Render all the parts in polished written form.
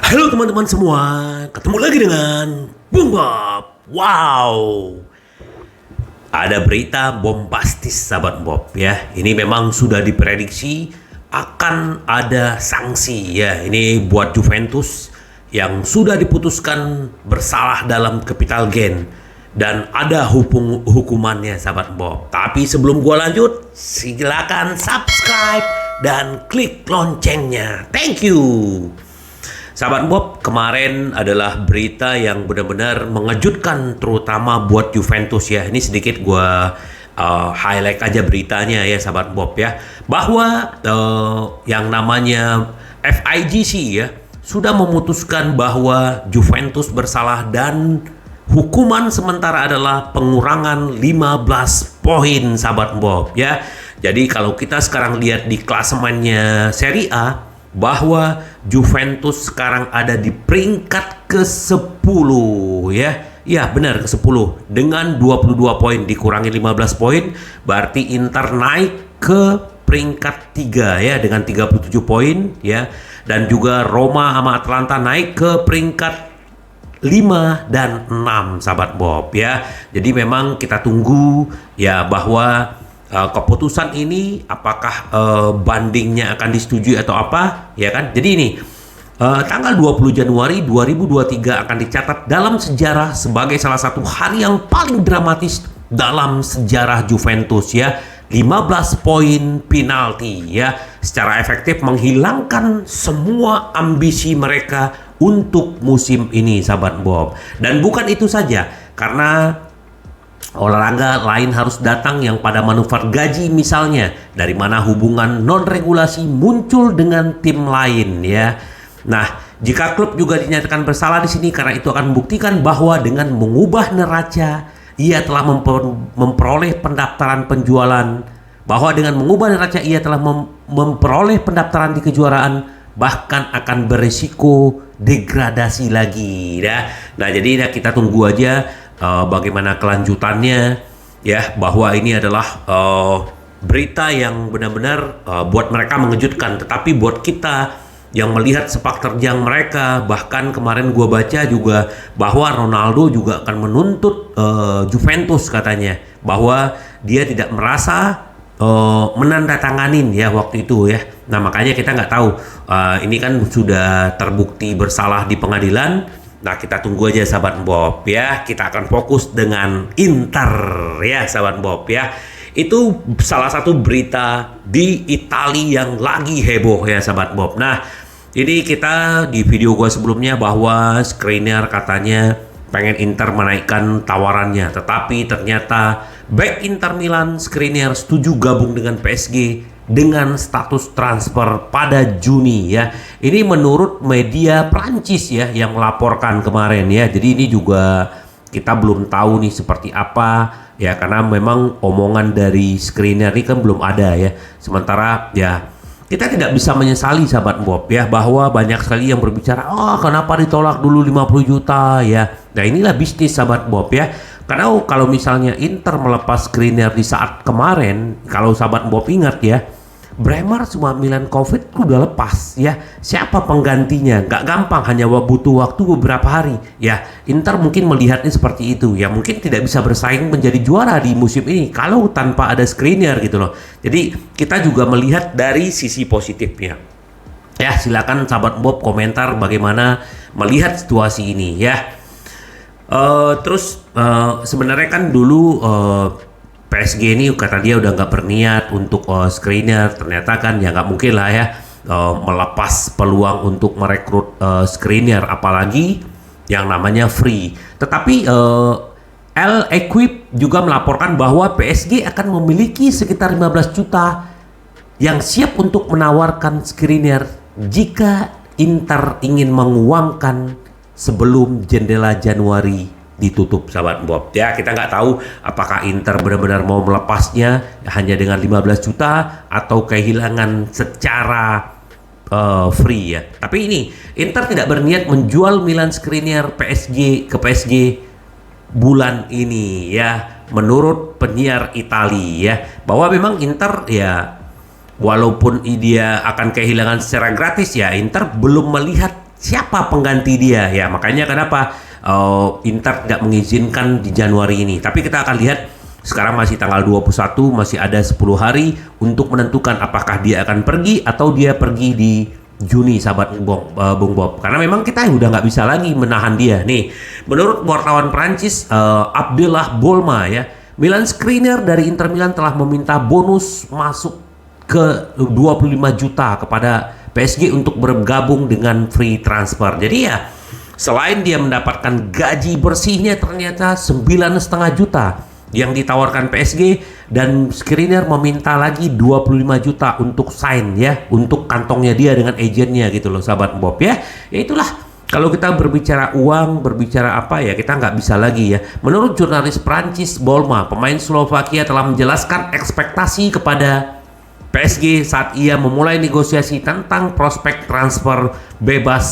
Halo teman-teman semua, ketemu lagi dengan Bung Bob. Wow, ada berita bombastis sahabat Bob ya. Ini memang sudah diprediksi akan ada sanksi ya. Ini buat Juventus yang sudah diputuskan bersalah dalam capital gain dan ada hukumannya sahabat Bob. Tapi sebelum gua lanjut, silakan subscribe dan klik loncengnya. Thank you. Sahabat Bob, kemarin adalah berita yang benar-benar mengejutkan terutama buat Juventus ya. Ini sedikit gue highlight aja beritanya ya sahabat Bob ya. Bahwa yang namanya FIGC ya sudah memutuskan bahwa Juventus bersalah dan hukuman sementara adalah pengurangan 15 poin sahabat Bob ya. Jadi kalau kita sekarang lihat di klasemennya Serie A, bahwa Juventus sekarang ada di peringkat ke-10 ya. Ya benar ke-10 dengan 22 poin dikurangi 15 poin berarti Inter naik ke peringkat 3 ya dengan 37 poin ya. Dan juga Roma sama Atalanta naik ke peringkat 5 dan 6 sahabat Bob ya. Jadi memang kita tunggu ya bahwa keputusan ini apakah bandingnya akan disetujui atau apa ya kan. Jadi ini tanggal 20 Januari 2023 akan dicatat dalam sejarah sebagai salah satu hari yang paling dramatis dalam sejarah Juventus ya. 15 poin penalti ya secara efektif menghilangkan semua ambisi mereka untuk musim ini sahabat Bob. Dan bukan itu saja, karena olahraga lain harus datang yang pada manuver gaji misalnya, dari mana hubungan non-regulasi muncul dengan tim lain ya. Nah, jika klub juga dinyatakan bersalah di sini karena itu akan membuktikan bahwa dengan mengubah neraca ia telah memperoleh pendaftaran penjualan, bahwa dengan mengubah neraca ia telah memperoleh pendaftaran di kejuaraan, bahkan akan berisiko degradasi lagi ya. Nah, jadi kita tunggu aja bagaimana kelanjutannya ya, bahwa ini adalah berita yang benar-benar buat mereka mengejutkan, tetapi buat kita yang melihat sepak terjang mereka, bahkan kemarin gua baca juga bahwa Ronaldo juga akan menuntut Juventus katanya, bahwa dia tidak merasa menandatanganin ya waktu itu ya. Nah makanya kita nggak tahu, ini kan sudah terbukti bersalah di pengadilan. Nah kita tunggu aja sahabat Bob ya. Kita akan fokus dengan Inter ya sahabat Bob ya. Itu salah satu berita di Italia yang lagi heboh ya sahabat Bob. Nah ini kita di video gua sebelumnya bahwa Skriniar katanya pengen Inter menaikkan tawarannya, tetapi ternyata back Inter Milan Skriniar setuju gabung dengan PSG dengan status transfer pada Juni ya. Ini menurut media Prancis ya yang melaporkan kemarin ya. Jadi ini juga kita belum tahu nih seperti apa ya, karena memang omongan dari Skriniar ini kan belum ada ya. Sementara ya kita tidak bisa menyesali sahabat Bob ya, bahwa banyak sekali yang berbicara, oh kenapa ditolak dulu 50 juta ya. Nah inilah bisnis sahabat Bob ya. Karena kalau misalnya Inter melepas Skriniar di saat kemarin, kalau sahabat Bob ingat ya, Bremer cuma Milan Covid udah lepas ya. Siapa penggantinya? Gak gampang, hanya butuh waktu beberapa hari ya. Inter mungkin melihatnya seperti itu ya. Mungkin tidak bisa bersaing menjadi juara di musim ini kalau tanpa ada Skriniar gitu loh. Jadi kita juga melihat dari sisi positifnya. Ya silakan sahabat Bob komentar bagaimana melihat situasi ini ya. Terus sebenarnya kan dulu PSG ini kata dia udah nggak berniat untuk Skriniar. Ternyata kan ya nggak mungkin lah ya melepas peluang untuk merekrut Skriniar, apalagi yang namanya free. Tetapi El Equipe juga melaporkan bahwa PSG akan memiliki sekitar 15 juta yang siap untuk menawarkan Skriniar jika Inter ingin menguangkan sebelum jendela Januari ditutup sahabat Bob ya. Kita nggak tahu apakah Inter benar-benar mau melepasnya hanya dengan 15 juta atau kehilangan secara free ya. Tapi ini Inter tidak berniat menjual Milan Skriniar ke PSG bulan ini ya, menurut penyiar Italia ya, bahwa memang Inter ya walaupun dia akan kehilangan secara gratis ya, Inter belum melihat siapa pengganti dia ya. Makanya kenapa Inter tidak mengizinkan di Januari ini. Tapi kita akan lihat sekarang masih tanggal 21, masih ada 10 hari untuk menentukan apakah dia akan pergi atau dia pergi di Juni, sahabat Bung Bob. Karena memang kita udah nggak bisa lagi menahan dia. Nih, menurut wartawan Prancis Abdullah Bolma ya, Milan Skriniar dari Inter Milan telah meminta bonus masuk ke 25 juta kepada PSG untuk bergabung dengan free transfer. Jadi ya, selain dia mendapatkan gaji bersihnya ternyata 9,5 juta yang ditawarkan PSG, dan Skriniar meminta lagi 25 juta untuk sign ya, untuk kantongnya dia dengan agennya gitu loh, sahabat Bob ya. Ya itulah, kalau kita berbicara uang, berbicara apa ya, kita nggak bisa lagi ya. Menurut jurnalis Prancis Bolma, pemain Slovakia telah menjelaskan ekspektasi kepada PSG saat ia memulai negosiasi tentang prospek transfer bebas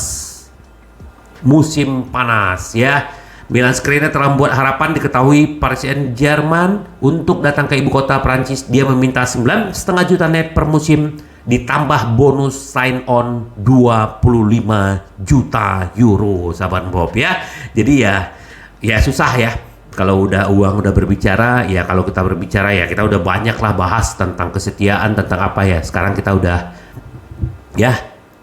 musim panas ya. Milan Skriniar telah membuat harapan diketahui Paris Saint-Germain untuk datang ke ibu kota Prancis. Dia meminta 9,5 juta net per musim ditambah bonus sign on 25 juta euro, sahabat Bob ya. Jadi ya susah ya. Kalau udah uang udah berbicara ya, kalau kita berbicara ya kita udah banyak lah bahas tentang kesetiaan, tentang apa ya. Sekarang kita udah ya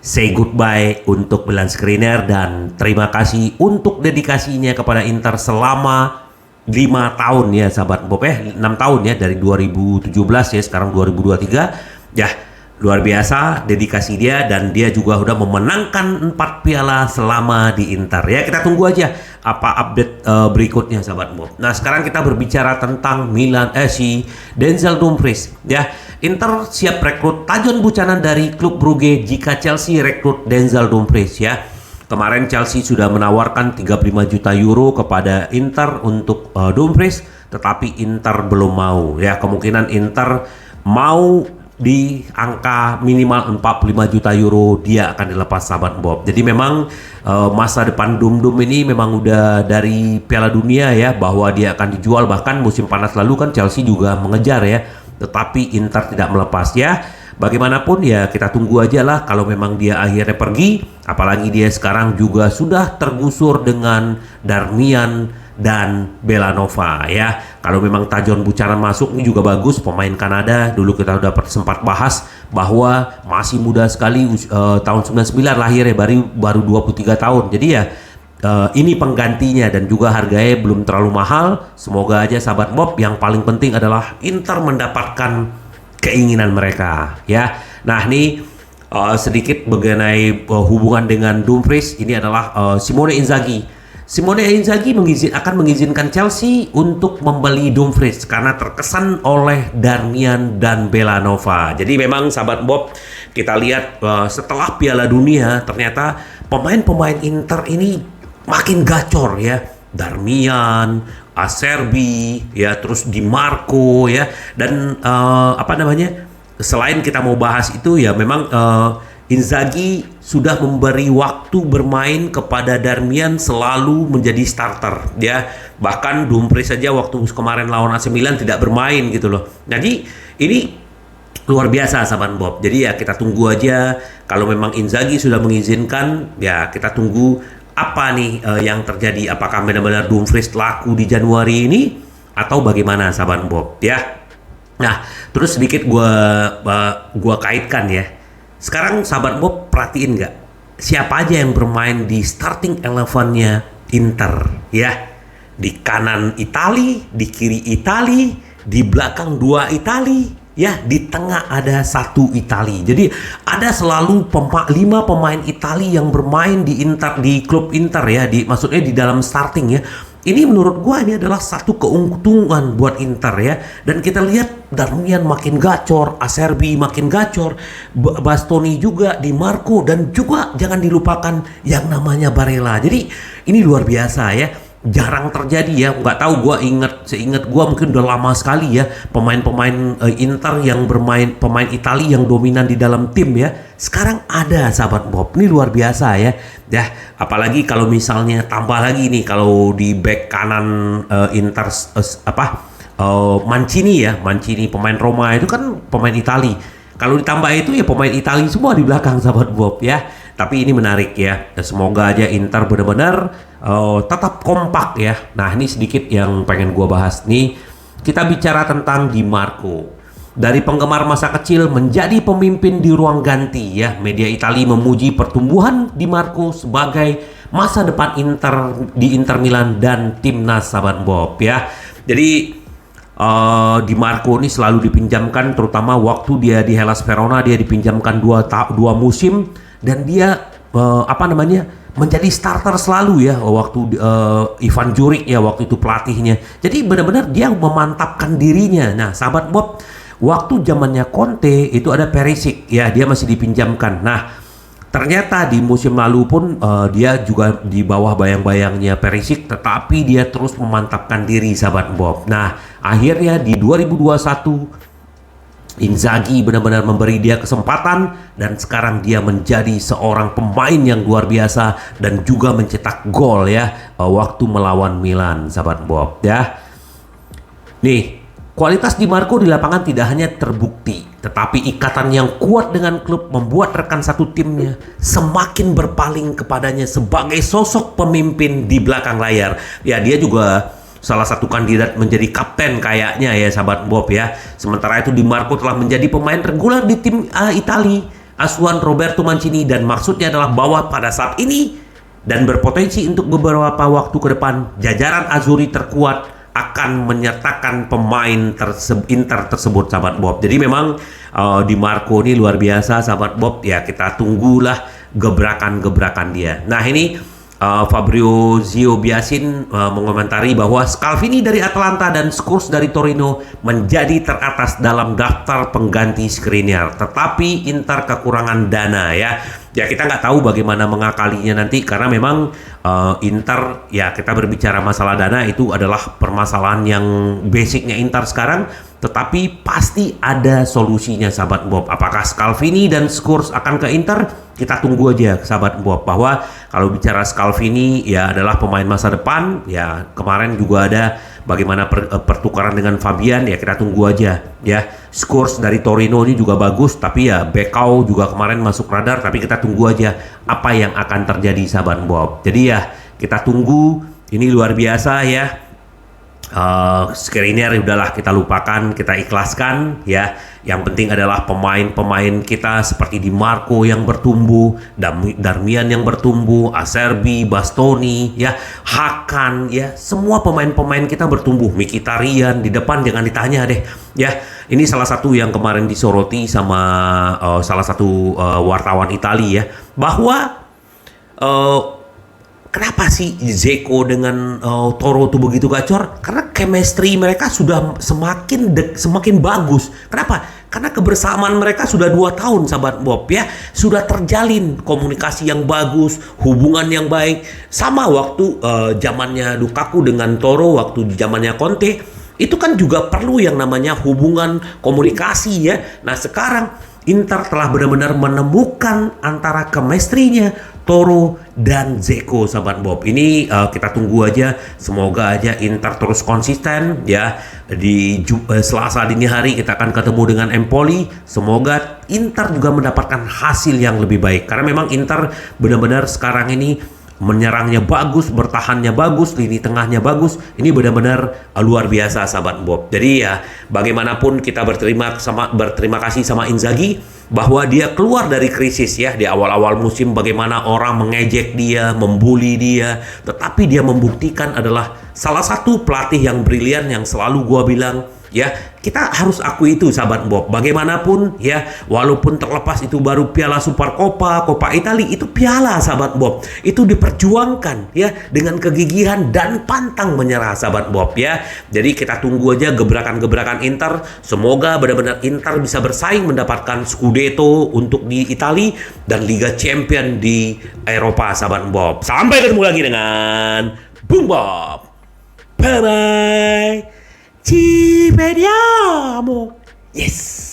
say goodbye untuk Milan Skriniar, dan terima kasih untuk dedikasinya kepada Inter selama 5 tahun ya, sahabat Bob 6 tahun ya, dari 2017 ya, sekarang 2023 ya. Luar biasa dedikasi dia, dan dia juga udah memenangkan 4 piala selama di Inter ya. Kita tunggu aja apa update berikutnya, sahabat Bob. Nah, sekarang kita berbicara tentang Milan si Denzel Dumfries ya. Inter siap rekrut Tajon Buchanan dari klub Brugge jika Chelsea rekrut Denzel Dumfries ya. Kemarin Chelsea sudah menawarkan 35 juta euro kepada Inter untuk Dumfries, tetapi Inter belum mau ya. Kemungkinan Inter mau di angka minimal 45 juta euro dia akan dilepas, sahabat Bob. Jadi memang masa depan Dum ini memang udah dari Piala Dunia ya, bahwa dia akan dijual. Bahkan musim panas lalu kan Chelsea juga mengejar ya, tetapi Inter tidak melepas ya. Bagaimanapun ya kita tunggu aja lah kalau memang dia akhirnya pergi. Apalagi dia sekarang juga sudah tergusur dengan Darmian dan Belanova ya. Kalau memang Tajon Buchanan masuk, ini juga bagus, pemain Kanada. Dulu kita udah sempat bahas bahwa masih muda sekali, tahun 99 lahirnya, baru 23 tahun. Jadi ya ini penggantinya, dan juga harganya belum terlalu mahal. Semoga aja, sahabat Bob, yang paling penting adalah Inter mendapatkan keinginan mereka ya. Nah, ini sedikit mengenai hubungan dengan Dumfries. Ini adalah Simone Inzaghi. Simone Inzaghi akan mengizinkan Chelsea untuk membeli Dumfries karena terkesan oleh Darmian dan Belanova. Jadi memang, sahabat Bob, kita lihat setelah Piala Dunia ternyata pemain-pemain Inter ini makin gacor ya. Darmian, Acerbi ya, terus Di Marco ya, dan selain kita mau bahas itu ya, memang Inzaghi sudah memberi waktu bermain kepada Darmian selalu menjadi starter ya. Bahkan Dumfries saja waktu kemarin lawan AC Milan tidak bermain gitu loh. Jadi ini luar biasa, sahabat Bob. Jadi ya kita tunggu aja. Kalau memang Inzaghi sudah mengizinkan, ya kita tunggu apa nih yang terjadi. Apakah benar-benar Dumfries laku di Januari ini atau bagaimana, sahabat Bob ya. Nah, terus sedikit gua kaitkan ya. Sekarang, sahabat Bob, perhatiin nggak siapa aja yang bermain di starting 11-nya Inter ya. Di kanan Itali, di kiri Itali, di belakang 2 Itali ya, di tengah ada 1 Itali. Jadi ada selalu 5 pemain Itali yang bermain di Inter, di klub Inter ya, maksudnya di dalam starting ya. Ini menurut gua ini adalah satu keuntungan buat Inter ya. Dan kita lihat Darmian makin gacor, Acerbi makin gacor, Bastoni juga, Di Marco, dan juga jangan dilupakan yang namanya Barella. Jadi ini luar biasa ya. Jarang terjadi ya, nggak tahu, seingat gua mungkin udah lama sekali ya pemain-pemain Inter yang bermain, pemain Italia yang dominan di dalam tim ya. Sekarang ada, sahabat Bob, ini luar biasa ya. Apalagi kalau misalnya tambah lagi nih, kalau di back kanan Inter Mancini ya, Mancini pemain Roma itu kan pemain Italia. Kalau ditambah itu ya pemain Italia semua di belakang, sahabat Bob ya. Tapi ini menarik ya. Semoga aja Inter benar-benar tetap kompak ya. Nah, ini sedikit yang pengen gua bahas nih. Kita bicara tentang Di Marco. Dari penggemar masa kecil menjadi pemimpin di ruang ganti ya. Media Italia memuji pertumbuhan Di Marco sebagai masa depan Inter di Inter Milan dan timnas sahabat Bob ya. Jadi Di Marco ini selalu dipinjamkan, terutama waktu dia di Hellas Verona dia dipinjamkan dua musim dan dia menjadi starter selalu ya waktu Ivan Juric ya waktu itu pelatihnya. Jadi benar-benar dia memantapkan dirinya. Nah, sahabat Bob, waktu zamannya Conte itu ada Perisic ya, dia masih dipinjamkan. Nah, ternyata di musim lalu pun dia juga di bawah bayang-bayangnya Perisic, tetapi dia terus memantapkan diri sahabat Bob. Nah, akhirnya di 2021 Inzaghi benar-benar memberi dia kesempatan dan sekarang dia menjadi seorang pemain yang luar biasa dan juga mencetak gol ya waktu melawan Milan sahabat Bob ya. Nih, kualitas Di Marco di lapangan tidak hanya terbukti, tetapi ikatan yang kuat dengan klub membuat rekan satu timnya semakin berpaling kepadanya sebagai sosok pemimpin di belakang layar. Ya, dia juga salah satu kandidat menjadi kapten kayaknya ya sahabat Bob ya. Sementara itu Di Marco telah menjadi pemain reguler di tim Italia asuhan Roberto Mancini dan maksudnya adalah bahwa pada saat ini dan berpotensi untuk beberapa waktu ke depan jajaran Azzurri terkuat akan menyertakan pemain Inter tersebut sahabat Bob. Jadi memang Di Marco ini luar biasa sahabat Bob ya, kita tunggulah gebrakan-gebrakan dia. Nah, ini Fabio Biasin mengomentari bahwa Scalvini dari Atalanta dan Skurx dari Torino menjadi teratas dalam daftar pengganti Skriniar, tetapi Inter kekurangan dana ya. Ya, kita nggak tahu bagaimana mengakalinya nanti karena memang Inter ya, kita berbicara masalah dana itu adalah permasalahan yang basicnya Inter sekarang, tetapi pasti ada solusinya sahabat Bob. Apakah Scalvini dan Skurx akan ke Inter? Kita tunggu aja sahabat Bob, bahwa kalau bicara Scalvini ya adalah pemain masa depan ya. Kemarin juga ada bagaimana pertukaran dengan Fabian ya, kita tunggu aja ya. Skurx dari Torino ini juga bagus, tapi ya Bekau juga kemarin masuk radar, tapi kita tunggu aja apa yang akan terjadi sahabat Bob. Jadi ya kita tunggu, ini luar biasa ya. Skriniar udahlah kita lupakan, kita ikhlaskan ya. Yang penting adalah pemain-pemain kita seperti Di Marco yang bertumbuh, Darmian yang bertumbuh, Acerbi, Bastoni ya, Hakan ya, semua pemain-pemain kita bertumbuh. Mkhitaryan di depan jangan ditanya deh ya. Ini salah satu yang kemarin disoroti sama salah satu wartawan Italia ya, bahwa kenapa sih Dzeko dengan Toro tuh begitu gacor? Karena chemistry mereka sudah semakin bagus. Kenapa? Karena kebersamaan mereka sudah 2 tahun sahabat Bob ya. Sudah terjalin komunikasi yang bagus, hubungan yang baik. Sama waktu zamannya Lukaku dengan Toro, waktu zamannya Conte, itu kan juga perlu yang namanya hubungan komunikasi ya. Nah, sekarang Inter telah benar-benar menemukan antara chemistry-nya Toro dan Dzeko sahabat Bob. Ini kita tunggu aja, semoga aja Inter terus konsisten ya. Di Selasa dini hari kita akan ketemu dengan Empoli. Semoga Inter juga mendapatkan hasil yang lebih baik, karena memang Inter benar-benar sekarang ini menyerangnya bagus, bertahannya bagus, lini tengahnya bagus. Ini benar-benar luar biasa sahabat Bob. Jadi ya bagaimanapun kita berterima kasih sama Inzaghi bahwa dia keluar dari krisis ya di awal-awal musim, bagaimana orang mengejek dia, membuli dia, tetapi dia membuktikan adalah salah satu pelatih yang brilian yang selalu gua bilang ya, kita harus akui itu sahabat Bob. Bagaimanapun ya, walaupun terlepas itu baru Piala Supercoppa, Coppa Italia, itu piala sahabat Bob. Itu diperjuangkan ya dengan kegigihan dan pantang menyerah sahabat Bob ya. Jadi kita tunggu aja gebrakan-gebrakan Inter. Semoga benar-benar Inter bisa bersaing mendapatkan Scudetto untuk di Italia dan Liga Champion di Eropa sahabat Bob. Sampai ketemu lagi dengan Boom Bob. Bye bye. Ci vediamo! Yes!